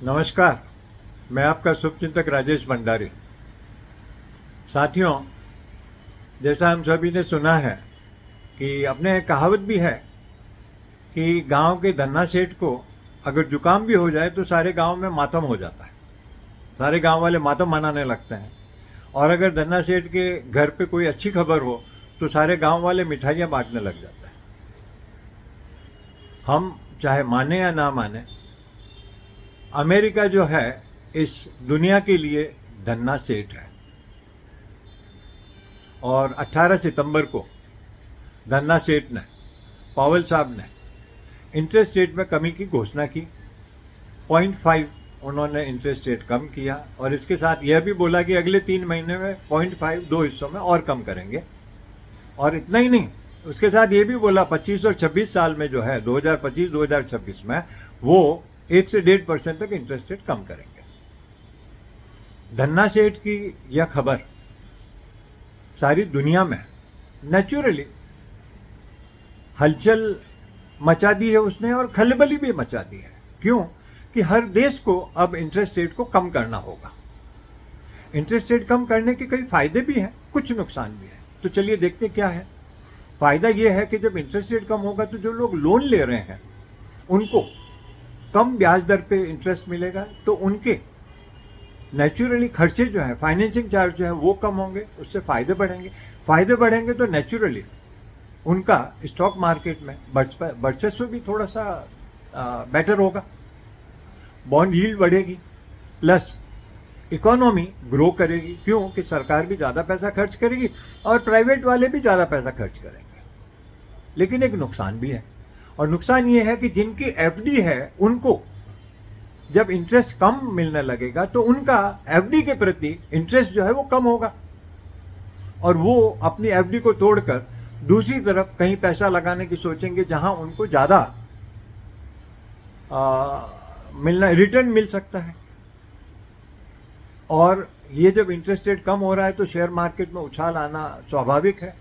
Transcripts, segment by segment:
नमस्कार। मैं आपका शुभचिंतक राजेश भंडारी। साथियों, जैसा हम सभी ने सुना है कि अपने कहावत भी है कि गांव के धन्ना सेठ को अगर जुकाम भी हो जाए तो सारे गांव में मातम हो जाता है। सारे गांव वाले मातम मनाने लगते हैं। और अगर धन्ना सेठ के घर पे कोई अच्छी खबर हो तो सारे गांव वाले मिठाइयाँ बांटने लग जाते हैं। हम चाहे माने या ना माने, अमेरिका जो है इस दुनिया के लिए धन्ना सेठ है। और 18 सितंबर को धन्ना सेठ ने, पावेल साहब ने, इंटरेस्ट रेट में कमी की घोषणा की। 0.5 उन्होंने इंटरेस्ट रेट कम किया और इसके साथ यह भी बोला कि अगले 3 महीने में 0.5 दो हिस्सों में और कम करेंगे। और इतना ही नहीं, उसके साथ ये भी बोला 25 और 26 साल में जो है 2025-2026 में वो 1 से 1.5% तक इंटरेस्ट रेट कम करेंगे। धन्ना सेठ की यह खबर सारी दुनिया में नेचुरली हलचल मचा दी है उसने, और खलबली भी मचा दी है। क्यों? कि हर देश को अब इंटरेस्ट रेट को कम करना होगा। इंटरेस्ट रेट कम करने के कई फायदे भी हैं, कुछ नुकसान भी है। तो चलिए देखते क्या है। फायदा यह है कि जब इंटरेस्ट रेट कम होगा तो जो लोग लोन ले रहे हैं उनको कम ब्याज दर पे इंटरेस्ट मिलेगा, तो उनके नेचुरली खर्चे जो है, फाइनेंसिंग चार्ज जो है वो कम होंगे, उससे फायदे बढ़ेंगे। फायदे बढ़ेंगे तो नेचुरली उनका स्टॉक मार्केट में वर्चस्व भी थोड़ा सा बेटर होगा, बॉन्ड यील्ड बढ़ेगी, प्लस इकोनॉमी ग्रो करेगी। क्यों? कि सरकार भी ज़्यादा पैसा खर्च करेगी और प्राइवेट वाले भी ज़्यादा पैसा खर्च करेंगे। लेकिन एक नुकसान भी है, और नुकसान ये है कि जिनकी एफडी है उनको जब इंटरेस्ट कम मिलने लगेगा तो उनका एफडी के प्रति इंटरेस्ट जो है वो कम होगा, और वो अपनी एफडी को तोड़कर दूसरी तरफ कहीं पैसा लगाने की सोचेंगे जहां उनको ज़्यादा रिटर्न मिल सकता है। और ये जब इंटरेस्ट रेट कम हो रहा है तो शेयर मार्केट में उछाल आना स्वाभाविक है,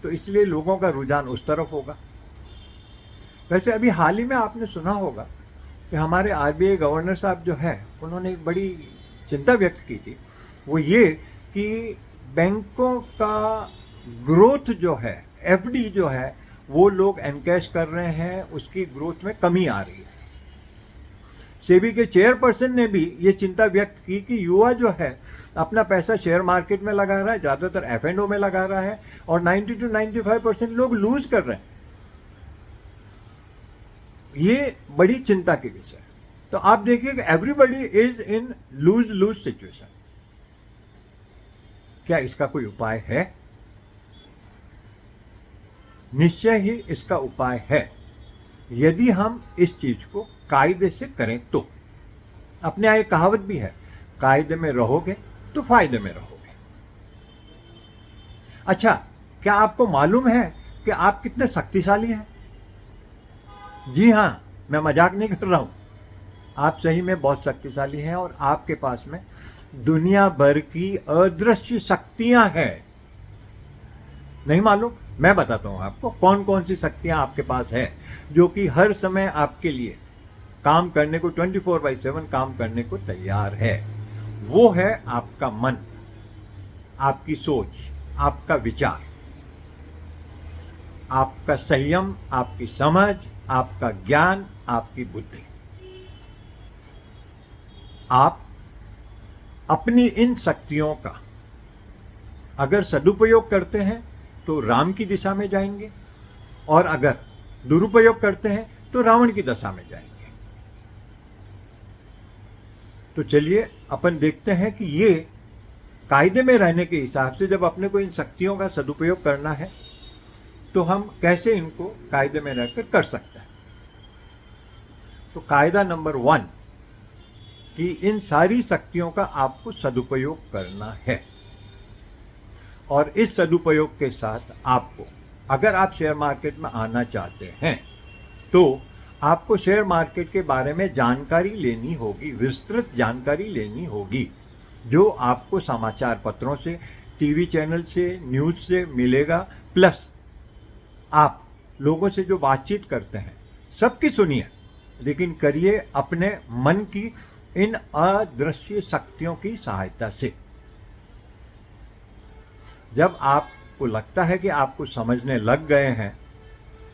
तो इसलिए लोगों का रुझान उस तरफ होगा। वैसे अभी हाल ही में आपने सुना होगा कि हमारे आरबीआई गवर्नर साहब जो है उन्होंने एक बड़ी चिंता व्यक्त की थी। वो ये कि बैंकों का ग्रोथ जो है, एफडी जो है, वो लोग एनकैश कर रहे हैं, उसकी ग्रोथ में कमी आ रही है। सेबी के चेयरपर्सन ने भी ये चिंता व्यक्त की कि युवा जो है अपना पैसा शेयर मार्केट में लगा रहा है, ज़्यादातर एफ&ओ में लगा रहा है, और 90 to 95% लोग लूज कर रहे हैं। ये बड़ी चिंता की विषय है। तो आप देखिए कि everybody is in lose lose situation. क्या इसका कोई उपाय है? निश्चय ही इसका उपाय है, यदि हम इस चीज को कायदे से करें तो। अपने यहाँ एक कहावत भी है, कायदे में रहोगे तो फायदे में रहोगे। अच्छा, क्या आपको मालूम है कि आप कितने शक्तिशाली हैं? जी हाँ, मैं मजाक नहीं कर रहा हूं। आप सही में बहुत शक्तिशाली हैं, और आपके पास में दुनिया भर की अदृश्य शक्तियां हैं। नहीं मालूम? मैं बताता हूं आपको कौन कौन सी शक्तियां आपके पास है जो कि हर समय आपके लिए काम करने को 24/7 काम करने को तैयार है। वो है आपका मन, आपकी सोच, आपका विचार, आपका संयम, आपकी समझ, आपका ज्ञान, आपकी बुद्धि। आप अपनी इन शक्तियों का अगर सदुपयोग करते हैं तो राम की दिशा में जाएंगे, और अगर दुरुपयोग करते हैं तो रावण की दशा में जाएंगे। तो चलिए अपन देखते हैं कि ये कायदे में रहने के हिसाब से जब अपने को इन शक्तियों का सदुपयोग करना है तो हम कैसे इनको कायदे में रहकर कर सकते हैं। तो कायदा नंबर 1 कि इन सारी शक्तियों का आपको सदुपयोग करना है, और इस सदुपयोग के साथ आपको, अगर आप शेयर मार्केट में आना चाहते हैं तो आपको शेयर मार्केट के बारे में जानकारी लेनी होगी, विस्तृत जानकारी लेनी होगी, जो आपको समाचार पत्रों से, टीवी चैनल से, न्यूज़ से मिलेगा। प्लस आप लोगों से जो बातचीत करते हैं सबकी सुनिए, लेकिन करिए अपने मन की इन अदृश्य शक्तियों की सहायता से। जब आपको लगता है कि आपको समझने लग गए हैं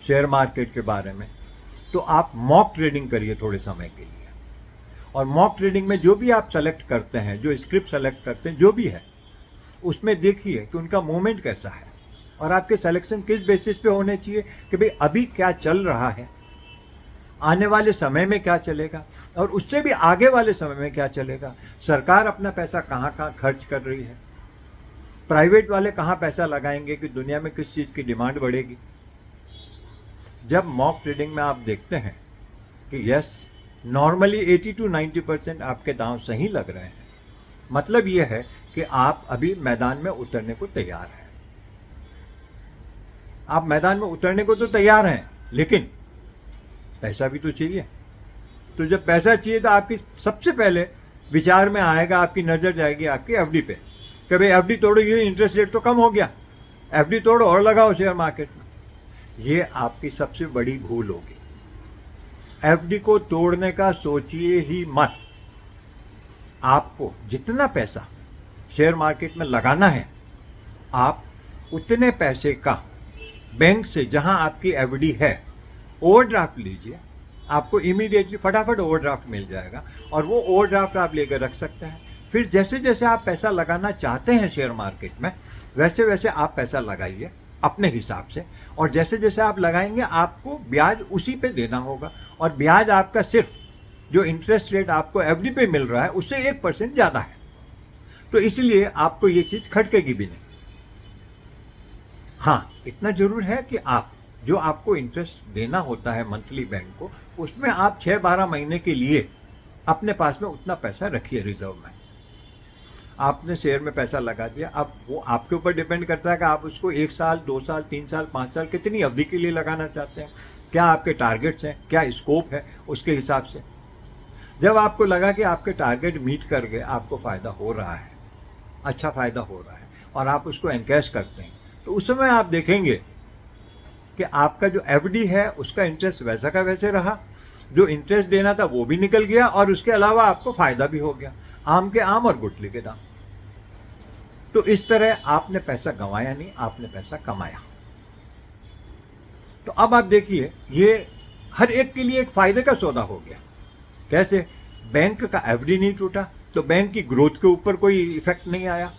शेयर मार्केट के बारे में, तो आप मॉक ट्रेडिंग करिए थोड़े समय के लिए। और मॉक ट्रेडिंग में जो भी आप सेलेक्ट करते हैं, जो स्क्रिप्ट सेलेक्ट करते हैं, जो भी है, उसमें देखिए कि उनका मूवमेंट कैसा है और आपके सिलेक्शन किस बेसिस पे होने चाहिए कि भाई अभी क्या चल रहा है, आने वाले समय में क्या चलेगा, और उससे भी आगे वाले समय में क्या चलेगा। सरकार अपना पैसा कहाँ कहाँ खर्च कर रही है, प्राइवेट वाले कहाँ पैसा लगाएंगे कि दुनिया में किस चीज़ की डिमांड बढ़ेगी। जब मॉक ट्रेडिंग में आप देखते हैं कि यस, नॉर्मली 80 to 90% आपके दांव सही लग रहे हैं, मतलब ये है कि आप अभी मैदान में उतरने को तैयार हैं। आप मैदान में उतरने को तो तैयार हैं, लेकिन पैसा भी तो चाहिए। तो जब पैसा चाहिए तो आपकी सबसे पहले विचार में आएगा, आपकी नज़र जाएगी आपकी एफडी पे कि भाई एफडी तोड़ो, ये इंटरेस्ट रेट तो कम हो गया, एफडी तोड़ो और लगाओ शेयर मार्केट में। ये आपकी सबसे बड़ी भूल होगी। एफडी को तोड़ने का सोचिए ही मत। आपको जितना पैसा शेयर मार्केट में लगाना है, आप उतने पैसे का बैंक से, जहां आपकी एफडी है, ओवरड्राफ्ट लीजिए। आपको इमीडिएटली फटाफट ओवरड्राफ्ट मिल जाएगा और वो ओवरड्राफ्ट आप लेकर रख सकते हैं। फिर जैसे जैसे आप पैसा लगाना चाहते हैं शेयर मार्केट में, वैसे वैसे आप पैसा लगाइए अपने हिसाब से, और जैसे जैसे आप लगाएंगे आपको ब्याज उसी पे देना होगा, और ब्याज आपका सिर्फ जो इंटरेस्ट रेट आपको एफडी पे मिल रहा है उससे 1% ज़्यादा है। तो इसलिए आपको ये चीज़ खटकेगी भी नहीं। हाँ, इतना जरूर है कि आप जो आपको इंटरेस्ट देना होता है मंथली बैंक को, उसमें आप 6-12 महीने के लिए अपने पास में उतना पैसा रखिए रिजर्व में। आपने शेयर में पैसा लगा दिया, अब वो आपके ऊपर डिपेंड करता है कि आप उसको 1 साल, 2 साल, 3 साल, 5 साल कितनी अवधि के लिए लगाना चाहते हैं, क्या आपके टारगेट्स हैं, क्या स्कोप है, उसके हिसाब से। जब आपको लगा कि आपके टारगेट मीट कर गए, आपको फ़ायदा हो रहा है, अच्छा फ़ायदा हो रहा है, और आप उसको एनकैश करते हैं, तो उस समय आप देखेंगे कि आपका जो एफडी है उसका इंटरेस्ट वैसा का वैसे रहा, जो इंटरेस्ट देना था वो भी निकल गया, और उसके अलावा आपको फ़ायदा भी हो गया। आम के आम और गुठली के दाम। तो इस तरह आपने पैसा गंवाया नहीं, आपने पैसा कमाया। तो अब आप देखिए, ये हर एक के लिए एक फ़ायदे का सौदा हो गया। कैसे? बैंक का एफडी नहीं टूटा, तो बैंक की ग्रोथ के ऊपर कोई इफेक्ट नहीं आया,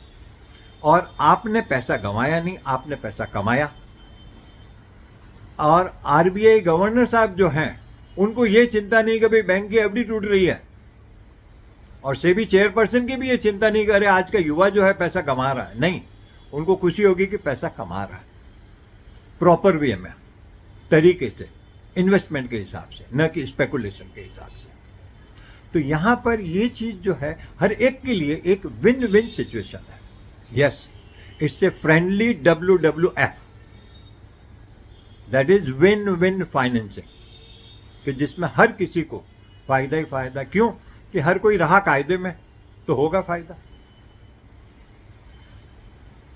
और आपने पैसा गंवाया नहीं, आपने पैसा कमाया। और आरबीआई गवर्नर साहब जो हैं, उनको ये चिंता नहीं कि भाई बैंक की एफडी टूट रही है, और सेबी चेयरपर्सन की भी ये चिंता नहीं करे आज का युवा जो है पैसा कमा रहा है। नहीं, उनको खुशी होगी कि पैसा कमा रहा है प्रॉपर वे में, तरीके से, इन्वेस्टमेंट के हिसाब से, न कि स्पेकुलेशन के हिसाब से। तो यहाँ पर ये चीज़ जो है हर एक के लिए एक विन विन सिचुएशन है। Yes, it's a friendly WWF, that is win win financing, कि जिसमें हर किसी को फायदा ही फायदा। क्यों? कि हर कोई रहा कायदे में तो होगा फायदा।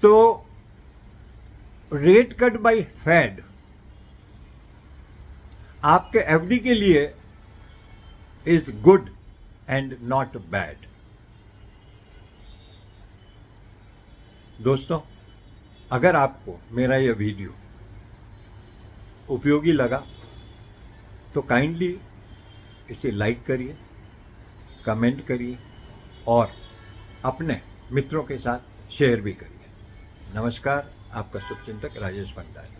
तो रेट कट बाय फेड आपके एफडी के लिए is good and not bad. दोस्तों, अगर आपको मेरा यह वीडियो उपयोगी लगा तो काइंडली इसे लाइक करिए, कमेंट करिए, और अपने मित्रों के साथ शेयर भी करिए। नमस्कार, आपका शुभचिंतक राजेश भंडारी।